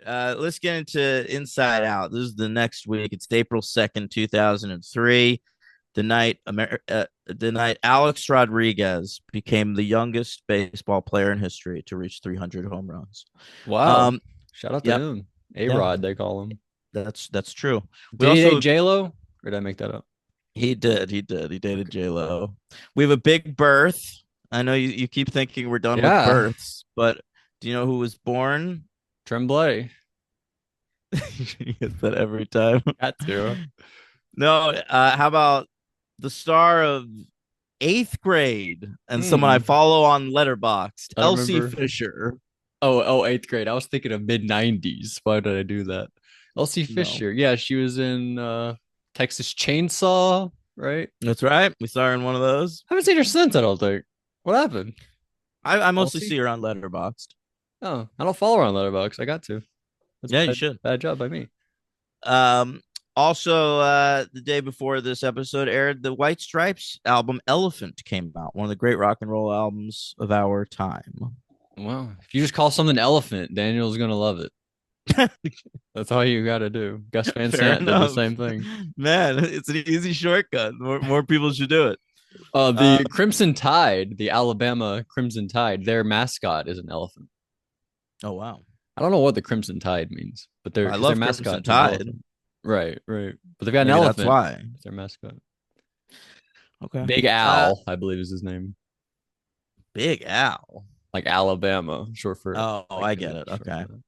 right, let's get into Inside Out. This is the next week. It's April 2nd, 2003. The night Alex Rodriguez became the youngest baseball player in history to reach 300 home runs. Wow. Um, Shout out to yep, him. yeah, A-Rod, they call him. that's true. We Did he date also J-Lo? Or did I make that up? he dated Okay. J Lo. We have a big birth. I know you keep thinking we're done with Yeah. births, but do you know who was born? Tremblay. You get that every time. Got to. No, how about the star of eighth grade and someone I Hmm. follow on Letterboxd, I don't Elsie remember. Fisher? Oh, eighth grade. I was thinking of mid-90s. Why did I do that? Elsie No, Fisher. Yeah, she was in Texas Chainsaw, right? that's right. We saw her in one of those. Haven't seen her since, I don't think. What happened? I mostly see Elsie? her on Letterboxd. Oh, I don't follow her on Letterboxd. I got to. That's Yeah, you bad, should. bad job by me. Um, Also, the day before this episode aired, the White Stripes album "Elephant" came out, one of the great rock and roll albums of our time. Well, if you just call something elephant, Daniel's gonna love it. That's all you got to do. Gus Van Fair Sant did the enough, same thing. man. It's an easy shortcut. More people should do it. Uh, The Crimson Tide, the Alabama Crimson Tide, their mascot is an elephant. oh wow, I don't know what the Crimson Tide means, but I their love Crimson mascot is an Tide. elephant. Right, right. But they've got an Maybe that's elephant why. as their mascot. Okay. Big Uh, Al, I believe is his name. Big Al. Like Alabama, short for Oh, like I get it. short Okay. for that.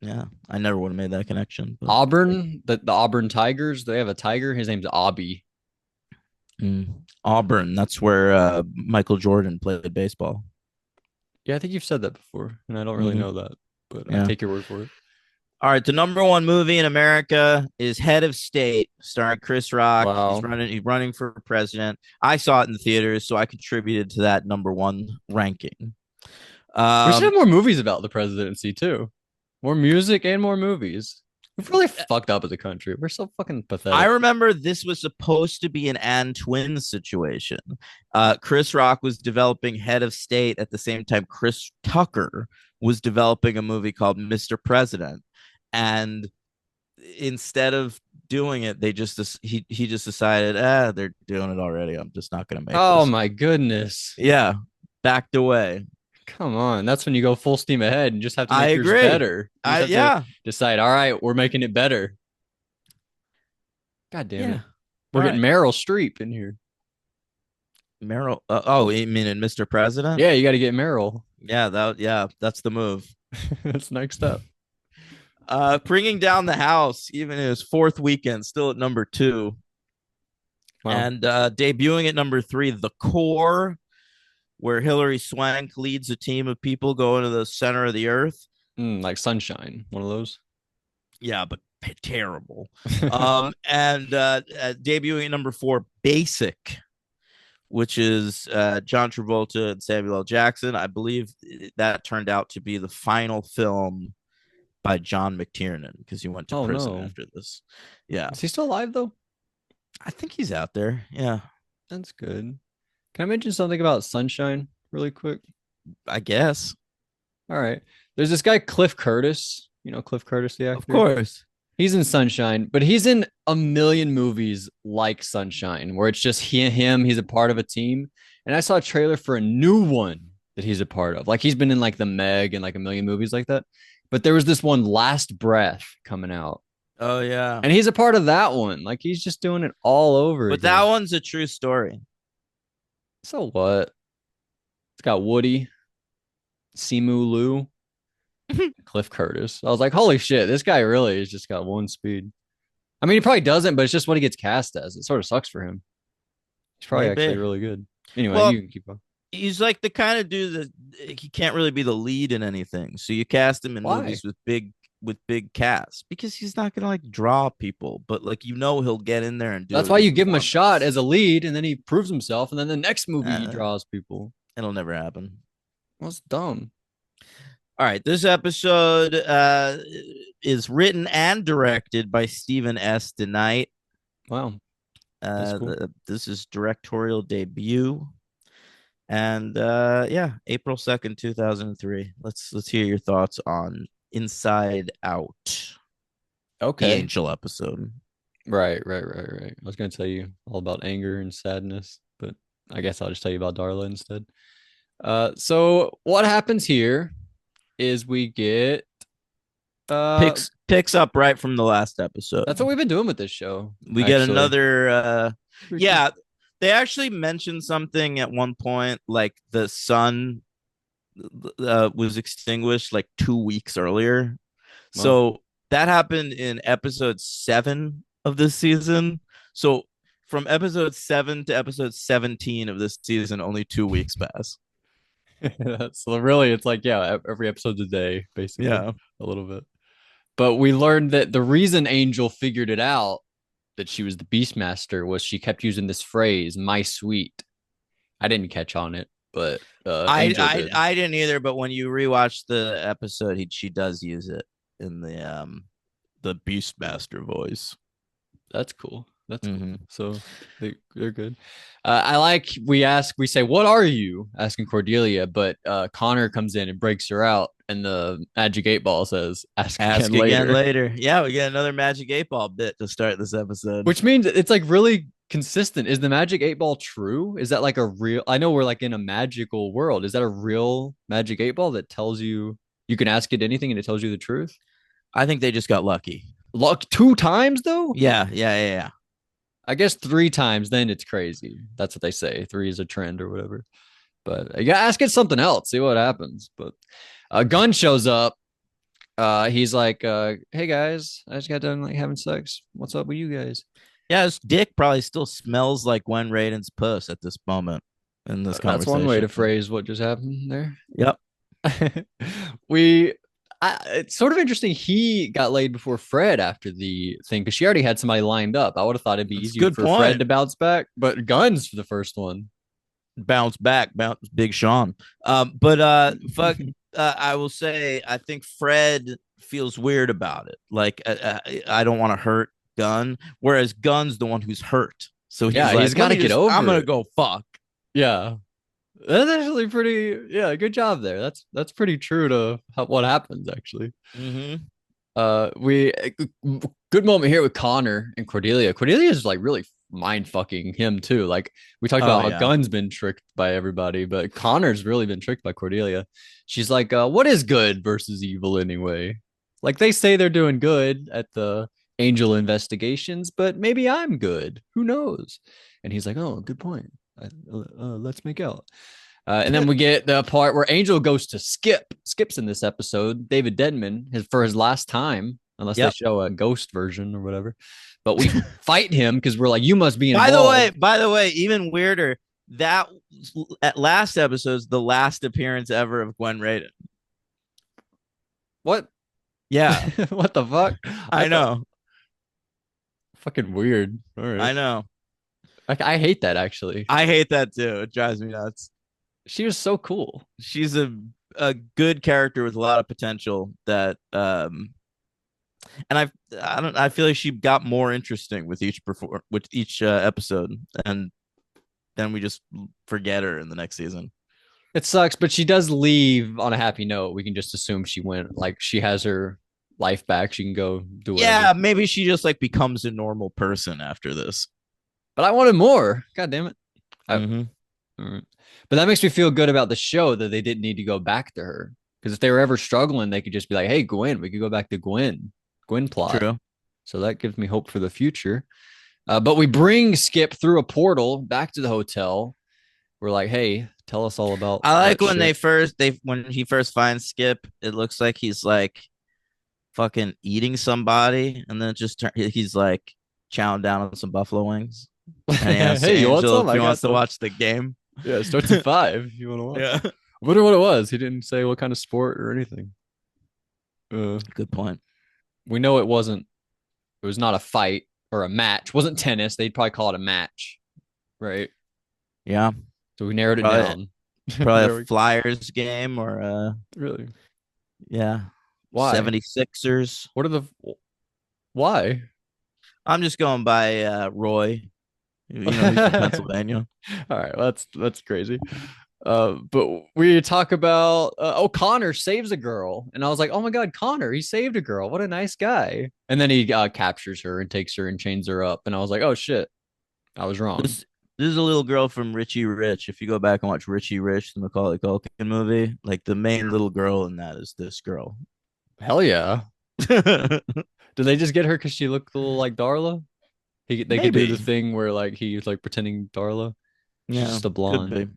Yeah, I never would have made that connection, but Auburn, the Auburn Tigers, they have a tiger. His name's Obby. Auburn. That's where Michael Jordan played baseball. Yeah, I think you've said that before, and I don't really Hmm. know that, but I Yeah. take your word for it. All right. The number one movie in America is Head of State, starring Chris Rock. He's Wow. running. He's running for president. I saw it in the theaters, so I contributed to that number one ranking. We should have Um, more movies about the presidency too. More music and more movies. We've really fucked up as a country. We're so fucking I pathetic. remember this was supposed to be an Ann Twin situation. Chris Rock was developing Head of State at the same time Chris Tucker was developing a movie called Mr. President. And instead of doing it, he just decided, they're doing it already. I'm just not going to make Oh this. my goodness. Yeah, backed away. Come on. That's when you go full steam ahead and just have to I make yours agree. better. You just I have to Yeah, decide, all right, we're making it better. God damn yeah. it. All We're getting right. Meryl Streep in here. Meryl. Oh, you mean in Mr. President? Yeah, you got to get Meryl. Yeah, that's the move. That's next up. Bringing down the house, even in his fourth weekend, still at number two, Wow. and debuting at number three, The Core, where Hilary Swank leads a team of people going to the center of the earth. Like Sunshine, one of those. Yeah, but terrible. And debuting at number four, Basic, which is John Travolta and Samuel L. Jackson. I believe that turned out to be the final film by John McTiernan because he went to Oh prison no. after this. Yeah, Is he still alive though? I think he's out there. Yeah, That's good. Can I mention something about Sunshine really quick? I guess. All right. There's this guy, Cliff Curtis. You know Cliff Curtis, the Of actor? course. He's in Sunshine, but he's in a million movies like Sunshine, where it's just him, he's a part of a team. And I saw a trailer for a new one that he's a part of. Like he's been in like The Meg and like a million movies like that. But there was this one, Last Breath, coming out. Oh yeah. And he's a part of that one. Like he's just doing it all over But that again. one's a true story. So what? It's got Woody, Simu Liu, Cliff Curtis. I was like, holy shit, this guy really has just got one speed. I mean, he probably doesn't, but it's just what he gets cast as. It sort of sucks for him. He's probably actually Maybe. really good. Anyway, Well, you can keep going. he's like the kind of dude that he can't really be the lead in anything. So you cast him in Why? movies with big casts because he's not gonna like draw people, but like he'll get in there and do That's a why good you give him a shot performance. as a lead, and then he proves himself, and then the next movie he Uh, draws people. it'll never happen. Well, it's dumb. All right, this episode is written and directed by Stephen S. DeKnight. Wow, that's cool. This is directorial debut, and yeah, April 2nd, 2003. Let's hear your thoughts on Inside Out, the Okay. Angel episode. Right. I was gonna tell you all about anger and sadness, but I guess I'll just tell you about Darla instead. So what happens here is we get Picks up right from the last episode. that's what we've been doing with this show, We get actually. another Pretty cool. yeah, they actually mentioned something at one point like the sun was extinguished like 2 weeks earlier. Well, So that happened in episode 7 of this season. So from episode 7 to episode 17 of this season, only 2 weeks pass. so really it's like yeah, every episode's a day, basically, Yeah. a little bit. But we learned that the reason Angel figured it out that she was the Beastmaster was she kept using this phrase, my sweet. I didn't catch on it, but I Angel I did. I didn't either, but when you rewatch the episode, she does use it in the Beastmaster voice. That's cool. That's cool. Mm-hmm. So they're good. I like we say, what are you? Asking Cordelia, but Connor comes in and breaks her out, and the Magic 8 Ball says, ask again Ask again later. later. Yeah, we get another Magic 8 Ball bit to start this episode. Which means it's like really consistent. Is the Magic 8 Ball true? Is that like a real I know we're like in a magical world. Is that a real Magic 8 Ball that tells you you can ask it anything and it tells you the truth? I think they just got lucky. Luck 2 times though? Yeah. I guess 3 times, then it's crazy. That's what they say. Three is a trend or whatever. But yeah, ask it something else, see what happens. But Gunn shows up. He's like, hey guys, I just got done like having sex. What's up with you guys? Yeah, his dick probably still smells like Gwen Raiden's puss at this moment in this That's one way to conversation. phrase what just happened there. Yep. we it's sort of interesting he got laid before Fred after the thing because she already had somebody lined up. I would have thought it'd be That's a easier good for Fred point. to bounce back, but Guns for the first one. Bounce back, bounce Big Sean. But fuck, I will say I think Fred feels weird about it. Like I don't want to hurt Gunn, whereas Gunn's the one who's hurt. So he's Yeah, like, he's got to get I'm over gonna it. go fuck. Yeah, that's actually pretty. Yeah, good job there. That's pretty true to what happens actually. Mm-hmm. We good moment here with Connor and Cordelia. Cordelia is like really mind fucking him too. Like we talked Oh about how yeah. Gunn's been tricked by everybody, but Connor's really been tricked by Cordelia. She's like, what is good versus evil anyway? Like they say they're doing good at the Angel investigations, but maybe I'm good. Who knows? And he's like, oh, good point. Let's make out. And then we get the part where Angel goes to Skip. Skip's in this episode. David Denman for his last time, unless they Yep. show a ghost version or whatever. But we fight him because we're like, you must be By involved. the way, even weirder. That at last episode's the last appearance ever of Gwen Raiden. What? Yeah, What the fuck? I thought know. fucking weird. All right. I know. I hate that actually. I hate that too. It drives me nuts. She was so cool. She's a good character with a lot of potential that and I feel like she got more interesting with each episode, and then we just forget her in the next season. It sucks, but she does leave on a happy note. We can just assume she went like she has her life back. She can go do whatever. Yeah, maybe she just like becomes a normal person after this. But I wanted more. God damn it. Mm-hmm. But that makes me feel good about the show that they didn't need to go back to her. Because if they were ever struggling, they could just be like, hey, Gwen, we could go back to Gwen plot. True. So that gives me hope for the future. But we bring Skip through a portal back to the hotel. We're like, hey, tell us all about I like when shit. when he first finds Skip, it looks like he's like fucking eating somebody, and then it just he's like chowing down on some buffalo wings. And he asks Hey, you want Angel some? if I he got wants to some. watch the game. Yeah, it starts at 5 if you want to watch. Yeah. I wonder what it was. He didn't say what kind of sport or anything. Good point. We know it was not a fight or a match. It wasn't tennis. They'd probably call it a match, right? Yeah. So we narrowed it Probably, down. probably a Flyers game or Really? yeah. Why? 76ers. What are the why? I'm just going by Roy. You know, he's from Pennsylvania. All right, well, that's crazy. But we talk about Connor saves a girl, and I was like, oh my god, Connor, he saved a girl. What a nice guy. And then he captures her and takes her and chains her up, and I was like, oh shit, I was wrong. This is a little girl from Richie Rich. If you go back and watch Richie Rich, the Macaulay Culkin movie, like the main little girl in that is this girl. Hell yeah. Did they just get her because she looked a little like Darla? They could do the Maybe. thing where like he's like pretending Darla. She's Yeah, just a could blonde. be.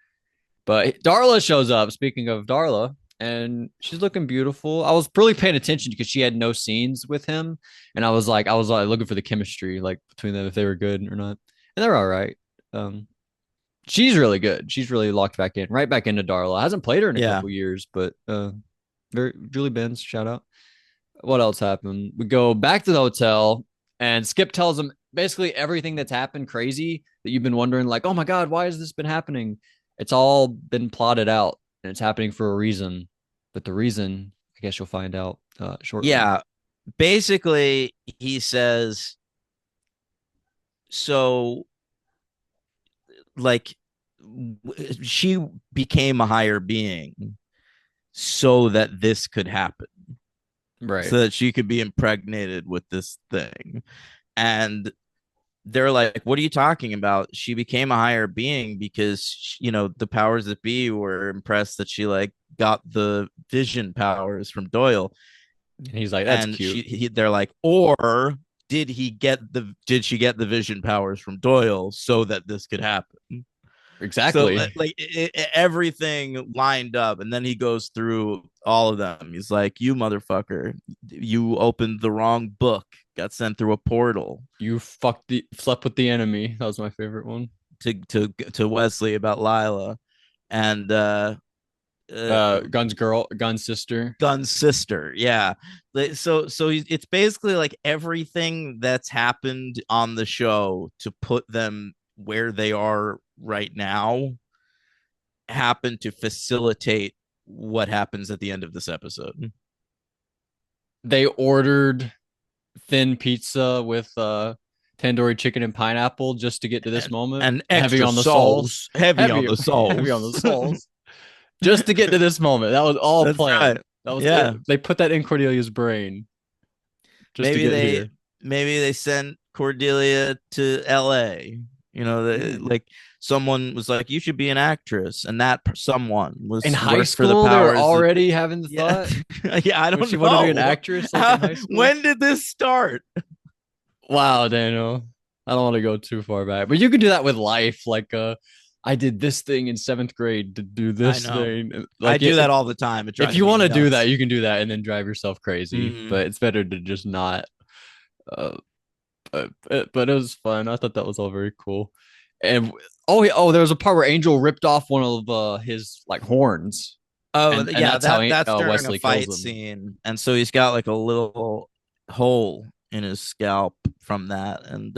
But Darla shows up, speaking of Darla, and she's looking beautiful. I was really paying attention because she had no scenes with him. And I was like looking for the chemistry like between them if they were good or not. And they're all right. Um, she's really good. She's really locked back in, right back into Darla. I hasn't played her in a Yeah. couple years, but very Julie Benz, shout out. What else happened? We go back to the hotel, and Skip tells him basically everything that's happened crazy that you've been wondering, like, oh my God, why has this been happening? It's all been plotted out and it's happening for a reason. But the reason, I guess you'll find out shortly. Yeah. Basically, he says, so like she became a higher being so that this could happen, Right. so that she could be impregnated with this thing. And they're like, what are you talking about? She became a higher being because, the powers that be were impressed that she like got the vision powers from Doyle. And he's like, that's And cute. they're like, or did she get the vision powers from Doyle so that this could happen? So Exactly. everything lined up, and then he goes through all of them. He's like, "You motherfucker, you opened the wrong book, got sent through a portal." You slept with the enemy. That was my favorite one. To Wesley about Lila, and uh Gun's sister. Gun's sister. Yeah. So it's basically like everything that's happened on the show to put them where they are right now happened to facilitate what happens at the end of this episode. They ordered thin pizza with tandoori chicken and pineapple just to get to this moment. And Heavy extra on the sauce. heavy on the Heavy on the souls. sauce. Just to get to this moment. That was all That's planned. right. That was Yeah. it. They put that in Cordelia's brain just to Maybe get they here. maybe they sent Cordelia to LA. Like someone was like, you should be an actress, and that someone In was high worked for the school, they were powers that already having the yeah. thought. Yeah, I Would don't she want to be an know. actress like in high school? When did this start? Wow, Daniel. I don't want to go too far back, but you can do that with life. Like, I did this thing in seventh grade to do I this know. thing. I Like, do that all the time. It if drives you me want to do nuts. that, you can do that and then drive yourself crazy. Mhm. But it's better to just not. Uh, but it was fun. I thought that was all very cool. And there was a part where Angel ripped off one of his like horns, Oh and yeah, that's how that's during a Wesley kills fight him. scene, and so he's got like a little hole in his scalp from that, and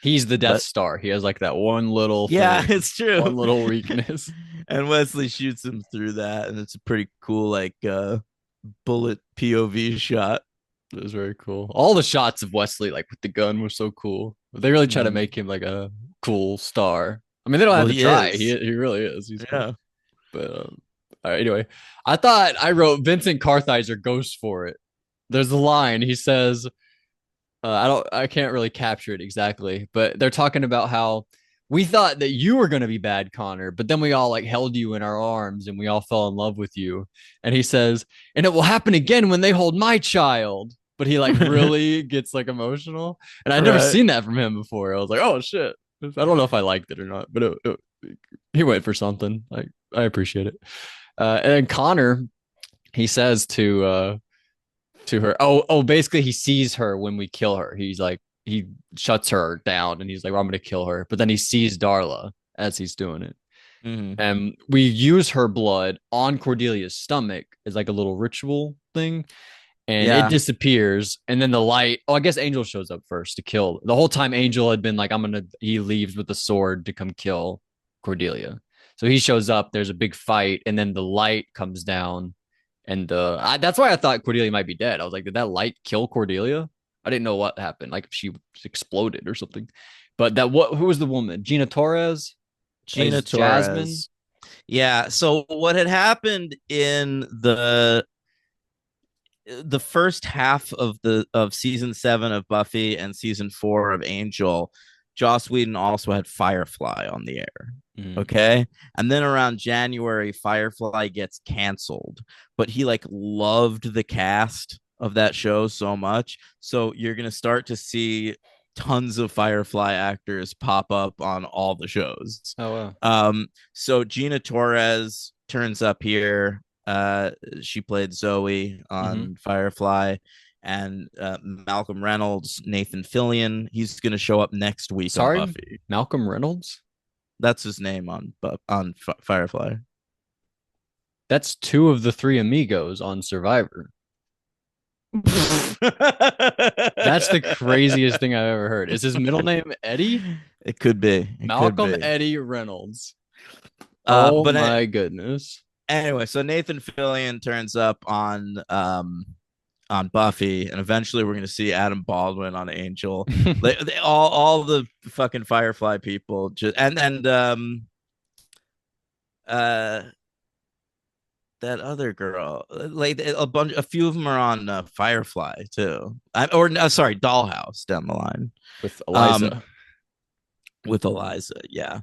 He's the Death but Star. He has like that one little yeah, thing, it's one true. little weakness. And Wesley shoots him through that, and it's a pretty cool like bullet POV shot. It was very cool. All the shots of Wesley, like with the gun, were so cool. But they really try to Mm. make him like a cool star. I mean, they don't have Well, to he try. is. He really is. He's cool. Yeah. But all right, anyway, I thought I wrote Vincent Kartheiser goes for it. There's a line he says. I can't really capture it exactly, but they're talking about how we thought that you were going to be bad, Connor, but then we all like held you in our arms and we all fell in love with you. And he says, and it will happen again when they hold my child. But he like really gets like emotional, and I'd never Right. seen that from him before. I was like, oh shit. I don't know if I liked it or not, but he went for something. Like I appreciate it. And Connor, he says to her. Basically, he sees her when we kill her. He's like, he shuts her down and he's like, well, I'm going to kill her. But then he sees Darla as he's doing it. Mhm. And we use her blood on Cordelia's stomach as like a little ritual thing. And it Yeah. disappears. And then the light, I guess Angel shows up first to kill. The whole time Angel had been like, he leaves with the sword to come kill Cordelia. So he shows up, there's a big fight, and then the light comes down. And that's why I thought Cordelia might be dead. I was like, did that light kill Cordelia? I didn't know what happened. Like she exploded or something. But who was the woman? Gina Torres Gina as Jasmine. Torres. Yeah. So what had happened in the first half of the of season 7 of Buffy and season 4 of Angel, Joss Whedon also had Firefly on the air. Mm. Okay. And then around January, Firefly gets canceled. But he like loved the cast of that show so much. So you're gonna start to see tons of Firefly actors pop up on all the shows. Oh wow. So Gina Torres turns up here. She played Zoe Hmm. on Firefly, and Malcolm Reynolds, Nathan Fillion. He's going to show up next week on Sorry, Buffy. Malcolm Reynolds. That's his name on Firefly. That's two of the three amigos on Survivor. That's the craziest thing I've ever heard. Is his middle name Eddie? It could be. It could Malcolm be. Eddie Reynolds. Oh But my goodness. anyway, so Nathan Fillion turns up on Buffy, and eventually we're going to see Adam Baldwin on Angel. All the fucking Firefly people just and uh that other girl, like a few of them are on Firefly too. Sorry, Dollhouse down the line. With Um, Eliza. with Eliza, yeah.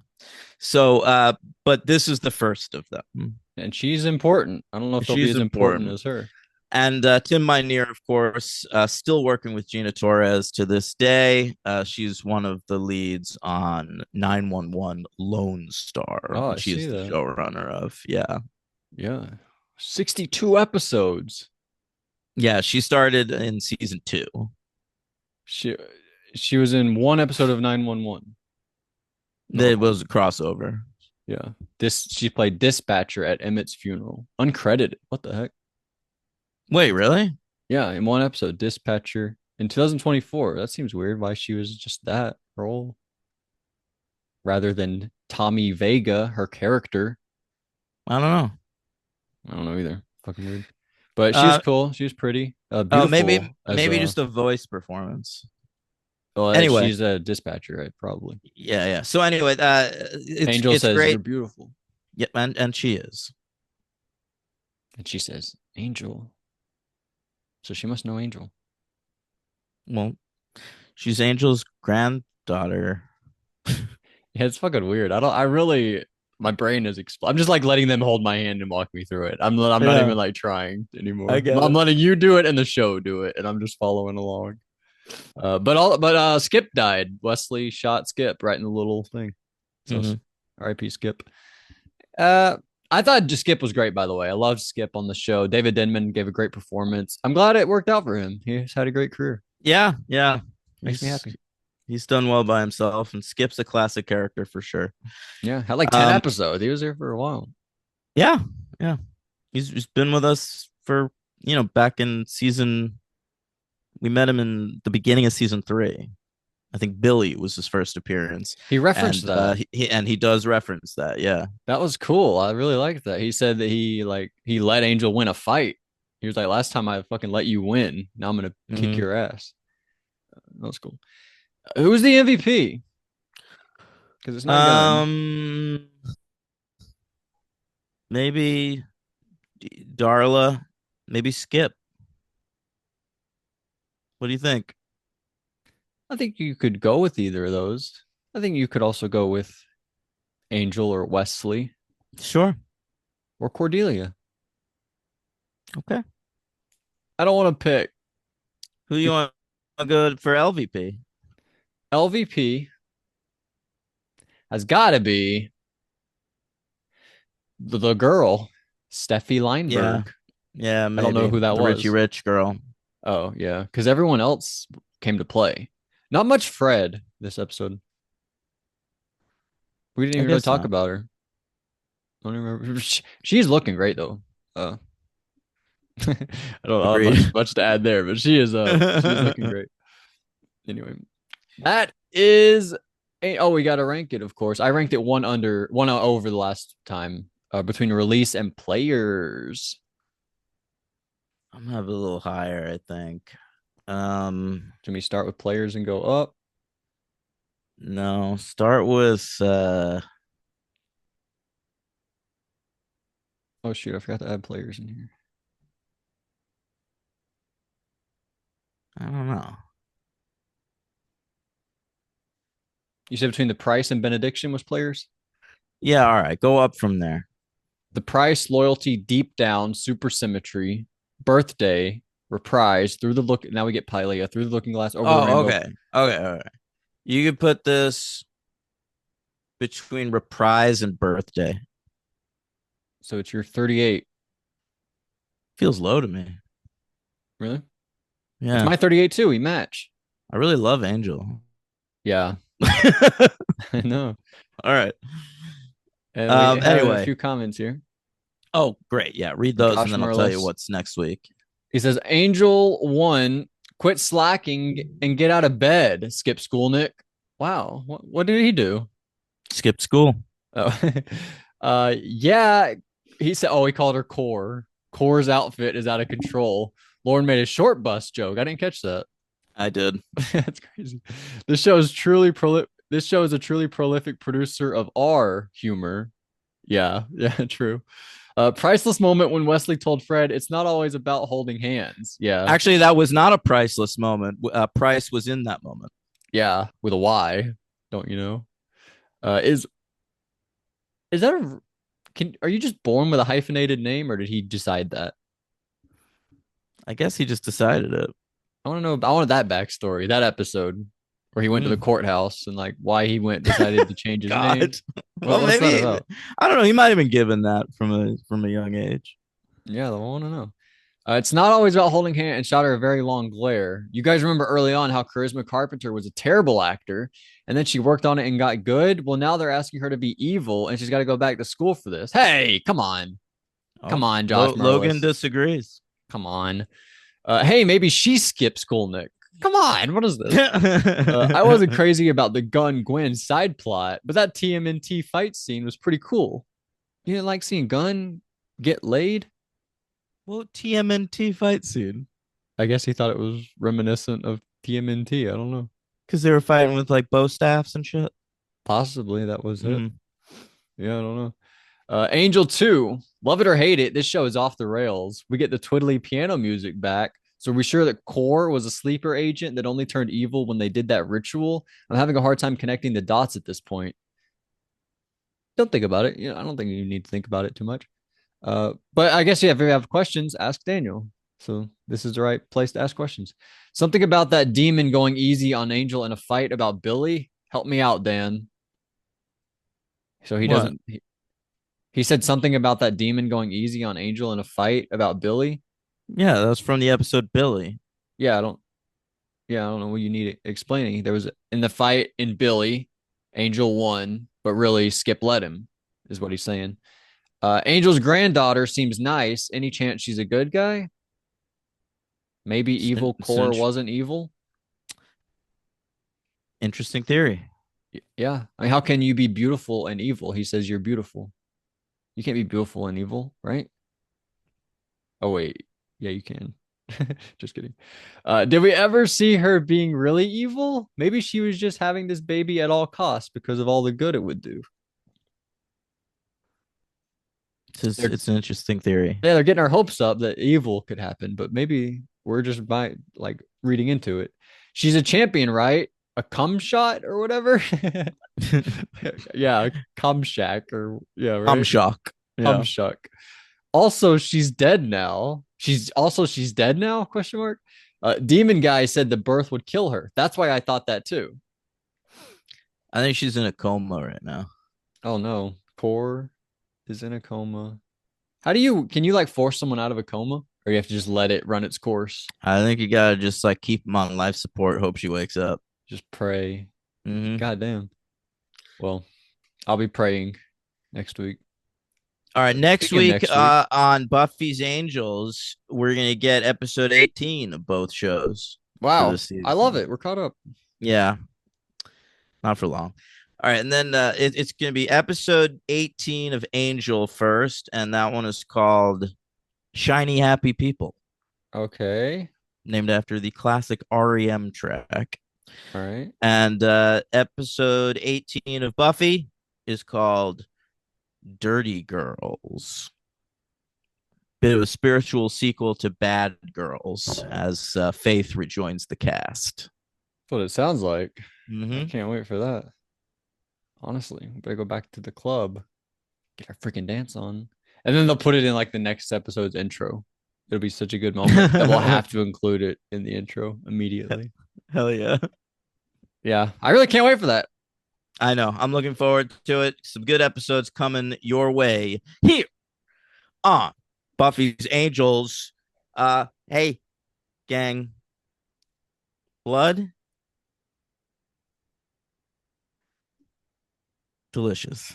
So, but this is the first of them. And she's important. I don't know if they'll be She's as important important. as her. And Tim Minear, of course, still working with Gina Torres to this day. She's one of the leads on 911 Lone Star, Oh, I which she see is the that. showrunner of. Yeah. Yeah. 62 episodes. Yeah. She started in season 2. She she was in one episode of 911. It Normal. was a crossover. Yeah. This she played dispatcher at Emmett's funeral. Uncredited. What the heck? Wait, really? Yeah, in one episode, dispatcher in 2024. That seems weird why she was just that role rather than Tommy Vega, her character. I don't know. I don't know either. Fucking weird. But she was Uh, cool. She was pretty. maybe Beautiful as maybe a just a voice performance. well, Anyway, she's a dispatcher, right? Probably. yeah, yeah. So anyway, Angel it's says, "You're great. beautiful." Yeah, and she is. And she says, "Angel." So she must know Angel. Well, she's Angel's granddaughter. Yeah, it's fucking weird. I really my brain is I'm just like letting them hold my hand and walk me through it. I'm not Yeah, even like trying I anymore. get I'm it. letting you do it and the show do it, and I'm just following along. But Skip died. Wesley shot Skip right in the little thing. So Mhm. R.I.P. Skip. Uh, I thought Skip was great, by the way. I loved Skip on the show. David Denman gave a great performance. I'm glad it worked out for him. He's had a great career. Yeah, yeah. Makes me He's happy. he's done well by himself, and Skip's a classic character for sure. Yeah, had like 10 Um, episodes. He was there for a while. yeah, yeah. He's been with us for back in season. We met him in the beginning of season 3. I think Billy was his first appearance, He referenced and that. he does reference that. Yeah. That was cool. I really liked that. He said that he let Angel win a fight. He was like, last time I fucking let you win. Now I'm gonna kick Mhm. your ass. That was cool. Who was the MVP? Because it's not Gunn. Um, maybe Darla, maybe Skip. What do you think? I think you could go with either of those. I think you could also go with Angel or Wesley Sure. or Cordelia. Okay. I don't want to pick. Who do you want to go for LVP? LVP has got to be the girl, Steffi Yeah. Leinberg. Yeah, I don't know maybe who that the Richie was. Rich girl. Oh, yeah. Because everyone else came to play. Not much Fred this episode. We didn't I even really guess talk not. about her. I don't remember. She's looking great though. I don't Agreed. much to add there, but she is looking great. Anyway, that is oh, we got to rank it, of course. I ranked it one over the last time between release and players. I'm gonna have a little higher, I think. Um, Can we start with players and go up? no, start with Oh shoot, I forgot to add players in here. I don't know. You said between the price and benediction was players? Yeah, all right. Go up from there. The price, loyalty, deep down, supersymmetry, birthday, reprise, through the look. Now we get Pylea, through the looking glass, over the Oh, rainbow. okay. Okay, all right. You could put this between reprise and birthday. So it's your 38. Feels low to me. Really? It's Yeah. my 38 too. We match. I really love Angel. Yeah, All I know. right. And we have a Anyway. few comments here. Oh, great. Yeah, read those and Josh then I'll tell you Merlis. what's next week. He says, Angel 1, quit slacking and get out of bed. Skip school, Nick. Wow. What did he do? Skip school. Oh, yeah. He said, oh, he called her Core. Core's outfit is out of control. Lauren made a short bus joke. I didn't catch that. I did. That's crazy. This show is truly prolific. This show is a truly prolific producer of our humor. Yeah, yeah, true. Priceless moment when Wesley told Fred, "It's not always about holding hands." Yeah, Actually, that was not a priceless moment. Price was in that moment. yeah, with a Y. Don't you know? Is that a can? Are you just born with a hyphenated name, or did he decide that? I guess he just decided it. I want to know. I wanted that backstory, that episode where he went to the Mm. courthouse and like why he went decided to change his name. God. Well, What's that maybe about? I don't know. He might have been given that from a young age. Yeah, I want to know. It's not always about holding hand and shot her a very long glare. You guys remember early on how Charisma Carpenter was a terrible actor and then she worked on it and got good? Well, now they're asking her to be evil and she's got to go back to school for this. Hey, come on. Come Oh, on, Josh Logan Merlis. disagrees. Come on. Hey, maybe she skipped school, Nick. Come on. What is this? I wasn't crazy about the Gunn Gwen side plot, but that TMNT fight scene was pretty cool. You didn't like seeing Gunn get laid? Well, TMNT fight scene I guess he thought it was reminiscent of TMNT. I don't know. because they were fighting with like bow staffs and shit. Possibly that was it. Mm. Yeah, I don't know. Angel 2, love it or hate it, this show is off the rails. We get the twiddly piano music back. So are we sure that Core was a sleeper agent that only turned evil when they did that ritual? I'm having a hard time connecting the dots at this point. Don't think about it. I don't think you need to think about it too much. But I guess, yeah, if you have questions, ask Daniel. So this is the right place to ask questions. Something about that demon going easy on Angel in a fight about Billy. Help me out, Dan. So he What? doesn't. He said something about that demon going easy on Angel in a fight about Billy. Yeah, that was from the episode Billy. Yeah, I don't. Yeah, I don't know what you need explaining. There was in the fight in Billy, Angel won, but really Skip led him, is what he's saying. Angel's granddaughter seems nice. Any chance she's a good guy? Maybe evil Core wasn't evil. Interesting theory. Yeah. I mean, how can you be beautiful and evil? He says you're beautiful. You can't be beautiful and evil, right? Oh, wait. Yeah, you can. Just kidding. Did we ever see her being really evil? Maybe she was just having this baby at all costs because of all the good it would do. It's an interesting theory. Yeah, they're getting our hopes up that evil could happen, but maybe we're just by like reading into it. She's a champion, right? A cum shot or whatever. Yeah, cum shack or yeah, right. I'm shocked. Cum Yeah. shuck. Also, she's dead now. She's dead now? Question mark. Demon guy said the birth would kill her. That's why I thought that too. I think she's in a coma right now. Oh no, Core is in a coma. Can you like force someone out of a coma, or you have to just let it run its course? I think you gotta just like keep him on life support. Hope she wakes up. Just pray. Mm-hmm. God damn. Well, I'll be praying next week. All right, next Speaking week, next week. On Buffy's Angels, we're gonna get episode 18 of both shows for Wow, this season. I love it. We're caught up. Yeah, not for long. All right, and then it's gonna be episode 18 of Angel first, and that one is called "Shiny Happy People," Okay. named after the classic REM track. All right. And episode 18 of Buffy is called Dirty Girls. bit of a spiritual sequel to Bad Girls as Faith rejoins the cast. That's what it sounds like. I Mm-hmm. can't wait for that. Honestly, we better go back to the club, get our freaking dance on. And then they'll put it in like the next episode's intro. It'll be such a good moment that we'll have to include it in the intro immediately. Hell yeah. Yeah, I really can't wait for that. I know. I'm looking forward to it. Some good episodes coming your way here on Buffy's Angels. Hey, gang, blood, delicious.